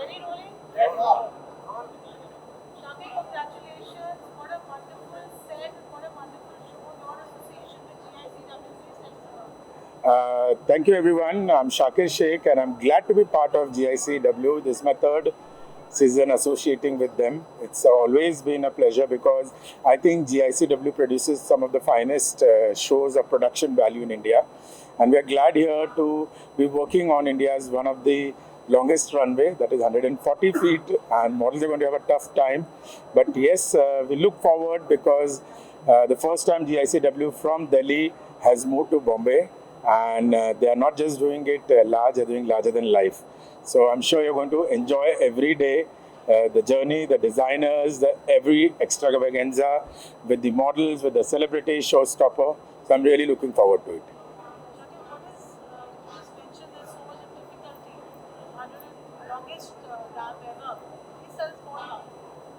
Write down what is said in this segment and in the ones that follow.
Ready, rolling? Yes. Shami, congratulations. What a wonderful set. What a wonderful show. Your association with GICW. Thank you, everyone. I'm Shakir Sheikh, and I'm glad to be part of GICW. This is my third season associating with them. It's always been a pleasure because I think GICW produces some of the finest shows of production value in India. And we are glad here to be working on India's one of the longest runway, that is 140 feet, and models are going to have a tough time. But yes, we look forward because the first time GICW from Delhi has moved to Bombay, and they are not just doing it large, they're doing larger than life. So I'm sure you're going to enjoy every day the journey, the designers, every extravaganza with the models, with the celebrity showstopper. So I'm really looking forward to it. Shami, what is, you just mentioned there's so much of difficulty. 100 longest dam ever. Please tell us more about it.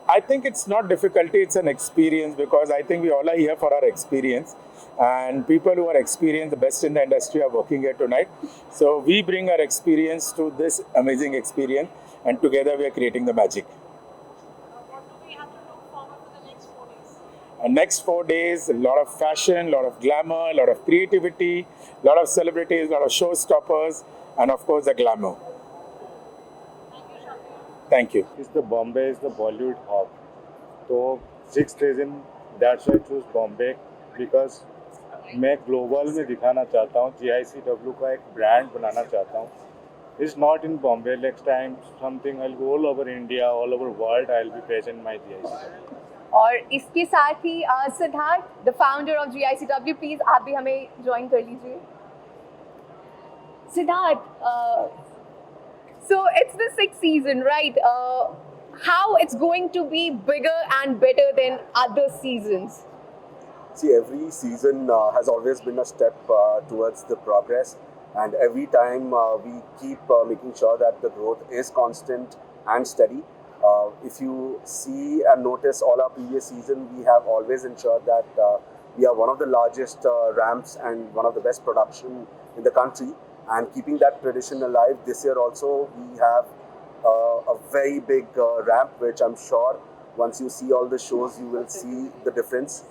I think it's not difficulty, it's an experience because I think we all are here for our experience. And people who are experienced, the best in the industry, are working here tonight. So we bring our experience to this amazing experience, and together we are creating the magic. What do we have to look forward to the next 4 days? And next 4 days, a lot of fashion, a lot of glamour, a lot of creativity, a lot of celebrities, a lot of showstoppers, and of course the glamour. Thank you, Shami. Thank you. is the Bombay is the Bollywood hub. तो 6 reason that's why I choose Bombay because मैं global में दिखाना चाहता हूँ GICW का एक brand बनाना चाहता हूँ. It's not in Bombay. Next time something I'll go all over India, all over world. I'll be present my GICW. और इसके साथ ही Siddharth, the founder of GICW, please आप भी हमें ज्वाइन कर लीजिए. Siddharth, so it's the sixth season, right? How it's going to be bigger and better than other seasons? See, every season has always been a step towards the progress, and every time we keep making sure that the growth is constant and steady. If you see and notice all our previous season, we have always ensured that we are one of the largest ramps and one of the best production in the country. And keeping that tradition alive, this year also we have a very big ramp, which I'm sure once you see all the shows, you will see the difference.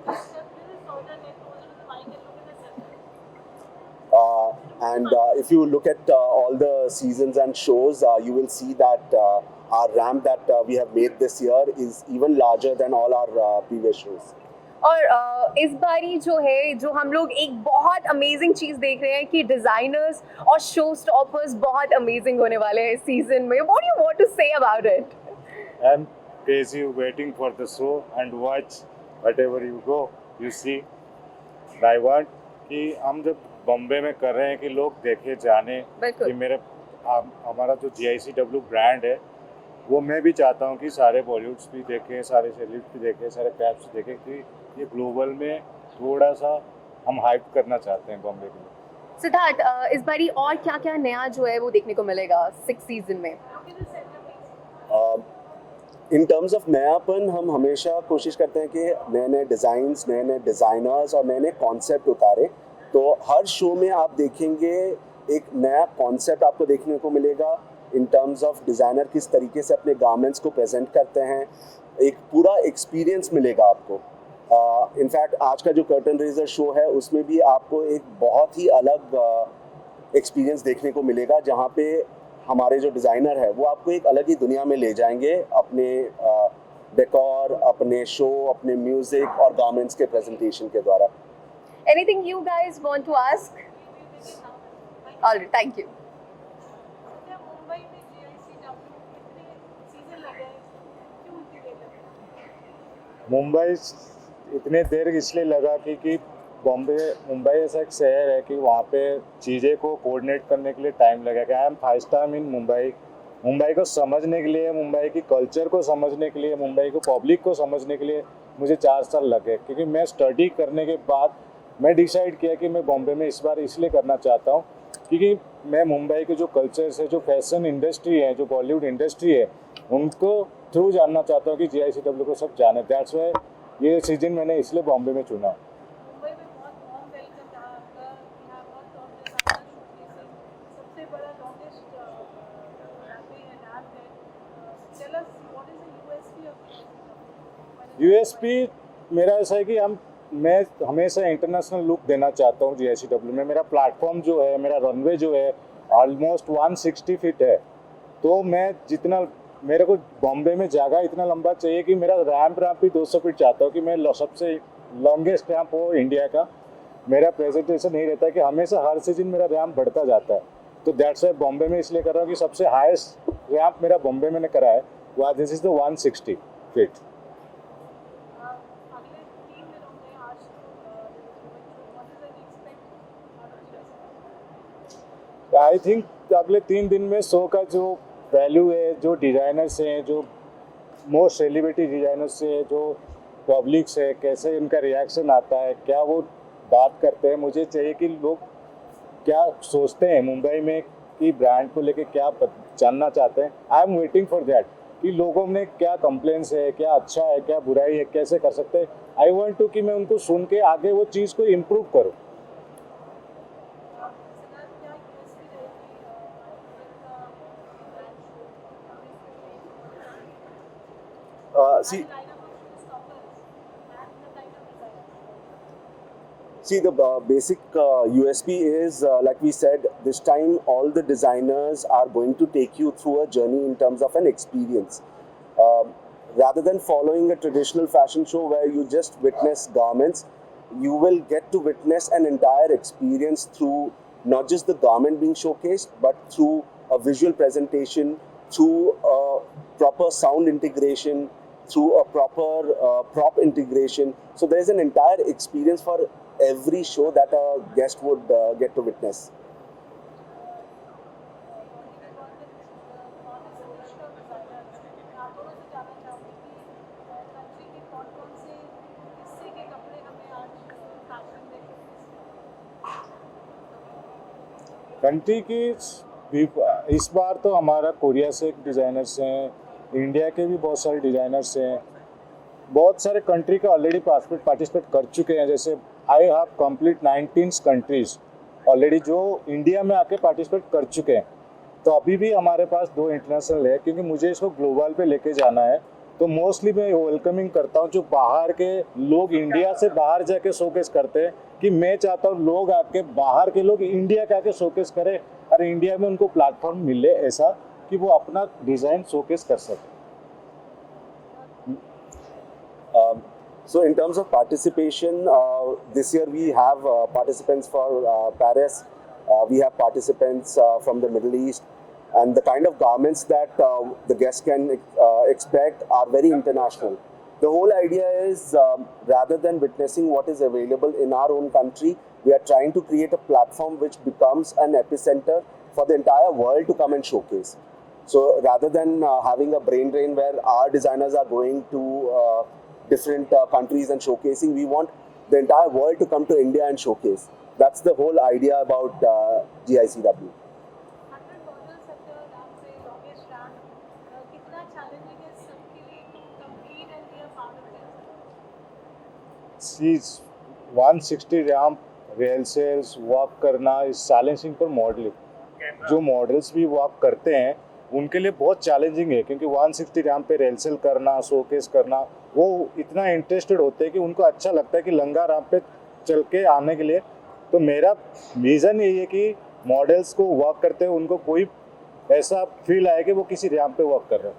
Please step a little further, get closer to the mic and look in the center. And if you look at all the seasons and shows, you will see that our ramp that we have made this year is even larger than all our previous shows. और इस बारी जो है, जो हम लोग एक बहुत अमेजिंग चीज़ देख रहे हैं कि डिज़ाइनर्स और शो स्टॉपर्स बहुत अमेजिंग होने वाले हैं इस सीजन में. What do you want to say about it? I'm crazy waiting for the show and watch whatever you go, you see. I want कि हम जब बॉम्बे में कर रहे हैं कि लोग देखे जाने बिल्कुल. कि हमारा जो GICW ब्रांड है वो मैं भी चाहता हूँ कि सारे बॉलीवुड्स भी देखें, सारे सेलिब्रिटी भी देखें, सारे पैप्स देखें कि ये ग्लोबल में थोड़ा सा हम हाइप करना चाहते हैं बॉम्बे के लिए. सिद्धार्थ, इस बारी और क्या क्या नया जो है वो देखने को मिलेगा सिक्स सीजन में? Look in the center, please. In terms of नयापन हम हमेशा कोशिश करते हैं कि नए नए डिज़ाइंस, नए नए डिज़ाइनर्स और नए नए कॉन्सेप्ट उतारें. तो हर शो में आप देखेंगे एक नया कॉन्सेप्ट आपको देखने को मिलेगा इन टर्म्स ऑफ डिज़ाइनर किस तरीके से अपने गारमेंट्स को प्रेजेंट करते हैं. एक पूरा एक्सपीरियंस मिलेगा आपको. इनफैक्ट आज का जो कर्टन रेजर शो है उसमें भी आपको एक बहुत ही अलग एक्सपीरियंस देखने को मिलेगा, जहाँ पे हमारे जो डिज़ाइनर है वो आपको एक अलग ही दुनिया में ले जाएंगे अपने डेकोर, अपने शो, अपने म्यूज़िक और गारमेंट्स के प्रेजेंटेशन के द्वारा. Anything you guys want to ask? All right, thank you. क्या मुंबई में GICW कितने सीजन लगे हैं? क्यों इतनी देर लगी? मुंबई इतने देर इसलिए लगा कि मुंबई ऐसा एक शहर है कि वहाँ पे चीज़ें को कोऑर्डिनेट करने के लिए टाइम लगेगा. I am first time in Mumbai को समझने के लिए, मुंबई की कल्चर को समझने के लिए, मुंबई को पब्लिक को समझने के लिए मुझे 4 साल लगे. क्योंकि मैं स्टडी करने के बाद मैं डिसाइड किया कि मैं बॉम्बे में इस बार इसलिए करना चाहता हूँ क्योंकि मैं मुंबई के जो कल्चर से, जो फैशन इंडस्ट्री है, जो बॉलीवुड इंडस्ट्री है, उनको थ्रू जानना चाहता हूँ कि GICW को सब जाने. दैट्स वाई ये सीजन मैंने इसलिए बॉम्बे में चुना. मुंबई में बहुत वार्म वेलकम रहा आपका. यहाँ बहुत टॉप डिजाइनर शोकेसिंग, सबसे बड़ा लॉन्गेस्ट रनवे है, dam tell us what is the USP of GICW? USP मेरा ऐसा है कि मैं हमेशा इंटरनेशनल लुक देना चाहता हूँ GICW में। मेरा प्लेटफॉर्म जो है, मेरा रनवे जो है ऑलमोस्ट 160 फीट है। तो मैं जितना मेरे को बॉम्बे में जगह इतना लंबा चाहिए कि मेरा रैंप भी 200 फीट चाहता हूँ कि मैं सबसे लॉन्गेस्ट रैंप हो इंडिया का। मेरा प्रेजेंटेशन नहीं रहता है कि हमेशा हर सीजन मेरा रैंप बढ़ता जाता है। तो दैट्स वाई बॉम्बे में इसलिए कर रहा हूँ कि सबसे हाईएस्ट रैंप मेरा बॉम्बे मैंने करा है, वह दिस इज द 160 फीट। अगले 3 दिनों में आज what is the expect out of GICW? I think अगले 3 दिन में शो का जो वैल्यू है, जो डिज़ाइनर्स हैं, जो मोस्ट सेलिब्रिटी डिज़ाइनर्स हैं, जो पब्लिक्स है, कैसे उनका रिएक्शन आता है, क्या वो बात करते हैं। मुझे चाहिए कि लोग क्या सोचते हैं मुंबई में कि ब्रांड को लेके क्या जानना चाहते हैं। I am waiting for that कि लोगों में क्या कंप्लेंट्स है, क्या अच्छा है, क्या बुराई है, कैसे कर सकते हैं। आई वांट टू कि मैं उनको सुन के आगे वो चीज़ को इम्प्रूव करूँ। सिद्धार्थ, क्या USP रहेगी brand का See, lineup of showstoppers and the kind of designers? See, the basic USP is, like we said, this time all the designers are going to take you through a journey in terms of an experience. Rather than following a traditional fashion show where you just witness garments, you will get to witness an entire experience through not just the garment being showcased, but through a visual presentation, through a proper sound integration, through a proper prop integration. So there's an entire experience for every show that a guest would get to witness. Country की इस बार तो हमारा Korea से designers हैं, India के भी बहुत सारे डिज़ाइनर्स हैं, बहुत सारे कंट्री का ऑलरेडी पार्टिसिपेट कर चुके हैं। जैसे I have complete 19 countries already जो इंडिया में आके पार्टिसिपेट कर चुके हैं। तो अभी भी हमारे पास 2 इंटरनेशनल है, क्योंकि मुझे इसको ग्लोबल पे लेके जाना है। तो मोस्टली मैं वेलकमिंग करता हूँ जो बाहर के लोग इंडिया से बाहर जाके शोकेस करते हैं, कि मैं चाहता हूँ लोग आके बाहर के लोग इंडिया के आके शोकेस करें और इंडिया में उनको प्लेटफॉर्म मिले ऐसा कि वो अपना डिज़ाइन शोकेस कर सकें। So in terms of participation, this year we have participants for Paris, we have participants from the Middle East, and the kind of garments that the guests can expect are very international. The whole idea is rather than witnessing what is available in our own country, we are trying to create a platform which becomes an epicenter for the entire world to come and showcase. So rather than having a brain drain where our designers are going to different countries and showcasing, we want the entire world to come to India and showcase. That's the whole idea about GICW. 100 models at the ramp पे longest ramp, कितना challenging है सबके लिए to compete and be a part of it? चीज 160 ramp rail sales walk करना इस challenging पर modelling जो मॉडल्स भी वॉक करते हैं उनके लिए बहुत चैलेंजिंग है, क्योंकि 160 रैम्प पे रेल सेल करना, शोकेस करना, वो इतना इंटरेस्टेड होते हैं कि उनको अच्छा लगता है कि लंगा रैम्प पे चल के आने के लिए। तो मेरा विज़न यही है कि मॉडल्स को वॉक करते हैं उनको कोई ऐसा फील आए कि वो किसी रैम्प पे वॉक कर रहे हैं।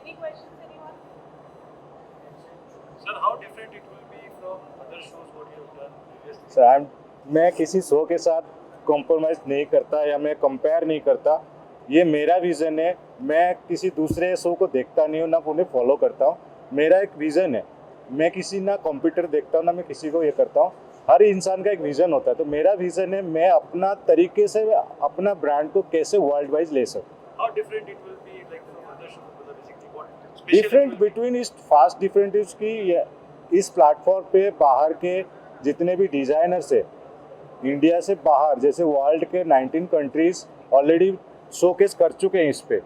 Any questions, anyone? Sir, how different it will be from other shows what you have done previously? Sir मैं किसी शो के साथ कॉम्प्रोमाइज़ नहीं करता या मैं कंपेयर नहीं करता, ये मेरा विज़न है। मैं किसी दूसरे शो को देखता नहीं हूँ, ना उन्हें फॉलो करता हूँ। मेरा एक विज़न है, मैं किसी ना कंप्यूटर देखता हूँ ना मैं किसी को ये करता हूँ। हर इंसान का एक विज़न होता है, तो मेरा विज़न है मैं अपना तरीके से अपना ब्रांड को कैसे वर्ल्ड वाइज ले सकूँ। How different it will be like from other shows? Because basically what special different it will be? Between इस फास्ट डिफरेंट इसकी इस प्लेटफॉर्म पे बाहर के जितने भी डिज़ाइनर्स है इंडिया से बाहर, जैसे वर्ल्ड के 19 कंट्रीज ऑलरेडी शोकेस कर चुके हैं इस पे।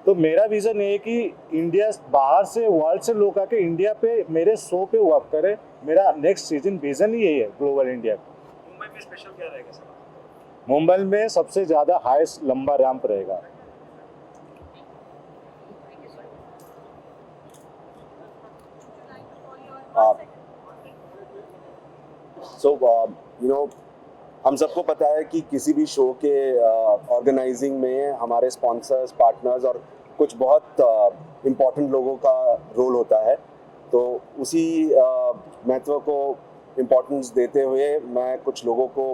तो मेरा विज़न ये है कि इंडिया बाहर से वर्ल्ड से लोग आके इंडिया पे मेरे शो पे वर्क करें। मेरा नेक्स्ट सीजन विज़न ही यही है ग्लोबल इंडिया। मुंबई में स्पेशल क्या रहेगा सर? मुंबई में सबसे ज़्यादा हाईएस्ट लंबा रैंप रहेगा। सो यू नो हम सबको पता है कि किसी भी शो के ऑर्गेनाइजिंग में हमारे स्पॉन्सर्स, पार्टनर्स और कुछ बहुत इम्पोर्टेंट लोगों का रोल होता है। तो उसी महत्व को इम्पोर्टेंस देते हुए मैं कुछ लोगों को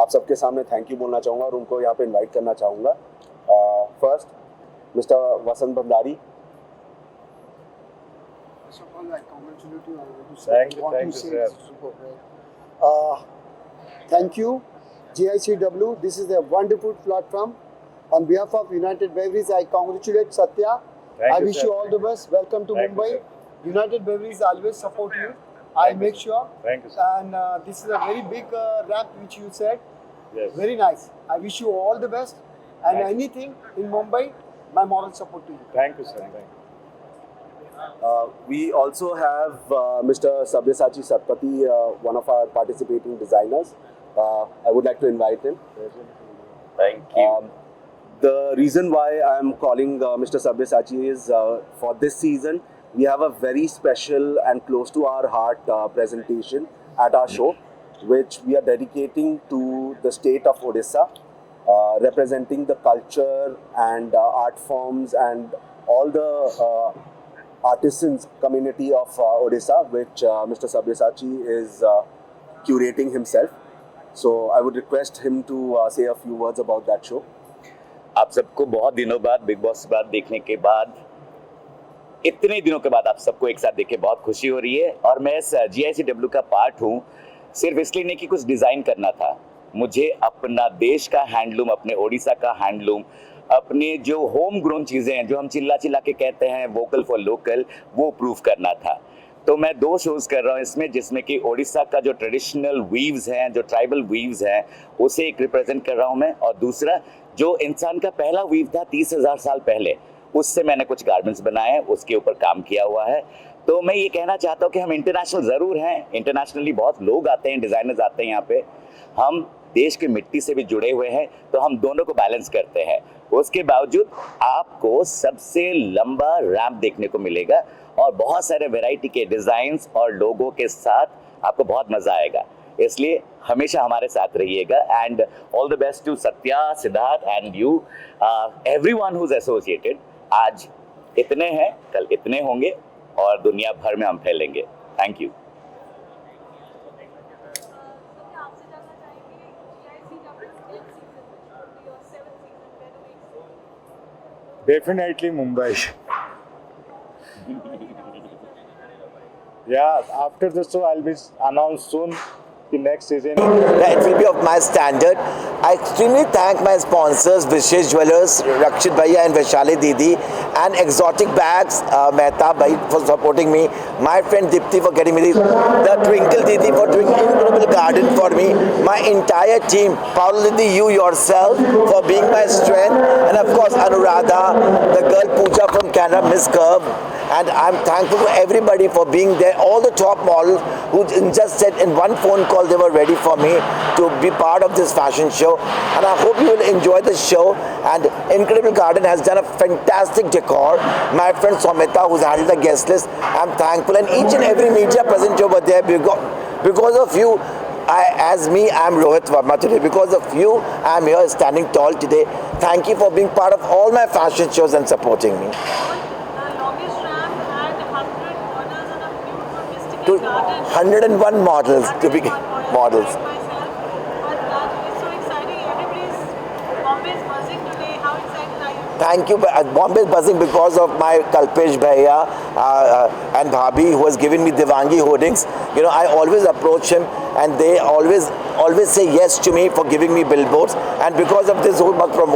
आप सबके सामने थैंक यू बोलना चाहूँगा और उनको यहाँ पे इनवाइट करना चाहूँगा। First mister Vasant Bhandari. First of all, I congratulate you. I want to say Thank you, what thank you you, say sir. is super great. Thank you, GICW. This is a wonderful platform. On behalf of United Breweries, I congratulate Satya. Thank I you, wish sir. you all the best. Welcome to Thank you, Mumbai. sir. United Breweries always support you. Thank I'll you, make sir. sure. Thank you, sir. And this is a very big rap which you said. Yes. Very nice. I wish you all the best. And Thank you. anything in Mumbai, my moral support to you. Thank you, sir. Thank you. We also have Mr. Sabyasachi Satpathy, one of our participating designers. I would like to invite him. Thank you. The reason why I'm calling Mr. Sabyasachi is for this season, we have a very special and close to our heart presentation at our show, which we are dedicating to the state of Odisha, representing the culture and art forms and all the artisans community of Odisha, which Mr. Sabyasachi is curating himself. So I would request him to say a few words about that show. आप सबको बहुत दिनों बाद big boss के बाद देखने के बाद, इतने दिनों के बाद आप सबको एक साथ देख के बहुत खुशी हो रही है। और मैं इस GICW का पार्ट हूँ सिर्फ इसलिए नहीं कि कुछ डिज़ाइन करना था, मुझे अपना देश का हैंडलूम, अपने ओडिशा का हैंडलूम, अपने जो होम ग्रोन चीज़ें हैं जो हम चिल्ला चिल्ला के कहते हैं वोकल फॉर लोकल, वो प्रूव करना था। तो मैं 2 शोज़ कर रहा हूँ इसमें, जिसमें कि ओडिशा का जो ट्रेडिशनल वीव्स हैं, जो ट्राइबल वीव्स हैं, उसे एक रिप्रेजेंट कर रहा हूँ मैं। और दूसरा जो इंसान का पहला वीव था 30,000 साल पहले, उससे मैंने कुछ गारमेंट्स बनाए हैं, उसके ऊपर काम किया हुआ है। तो मैं ये कहना चाहता हूँ कि हम इंटरनेशनल ज़रूर हैं, इंटरनेशनली बहुत लोग आते हैं, डिज़ाइनर्स आते हैं यहाँ पे, हम देश की मिट्टी से भी जुड़े हुए हैं, तो हम दोनों को बैलेंस करते हैं। उसके बावजूद आपको सबसे लंबा रैंप देखने को मिलेगा और बहुत सारे वैरायटी के डिज़ाइंस और लोगों के साथ आपको बहुत मज़ा आएगा। इसलिए हमेशा हमारे साथ रहिएगा। And all the best to Satya, Siddharth and you, everyone who is associated. आज इतने हैं, कल इतने होंगे और दुनिया भर में हम फैलेंगे। Thank you. आपसे जानना चाहेंगे GICW 10th season, your 7th season, where do we see? Definitely Mumbai. Yeah, after the show, I'll be announced soon the next season. It will be of my standard. I extremely thank my sponsors, Vishesh Jewellers, Rakshit Bhaiya and Vaishali Didi, and Exotic Bags, Mehta Bhai for supporting me, my friend Dipti for getting me the Twinkle Didi for doing incredible garden for me, my entire team, Paul Didi, you yourself for being my strength, and of course Anuradha, the girl Pooja from Canada, Miss Curve. And I'm thankful to everybody for being there, all the top models who just said in one phone call they were ready for me to be part of this fashion show. And I hope you will enjoy the show. And Incredible Garden has done a fantastic decor. My friend Somita, who's handled the guest list, I'm thankful. And each and every media present over there, because of you, I'm Rohit Verma today. Because of you, I'm here standing tall today. Thank you for being part of all my fashion shows and supporting me. Longest ramp and 100 models on a beautiful mystical To garden. 101 models to be 101 models. like myself. But that is so exciting. Everybody's Bombay is buzzing today. How excited are you? Thank you. Bombay is buzzing because of my Kalpesh Bhaiya and Bhabhi, who has given me Divangi hoardings. You know, I always approach him and they always say yes to me for giving me billboards. And because of this whole much promotion,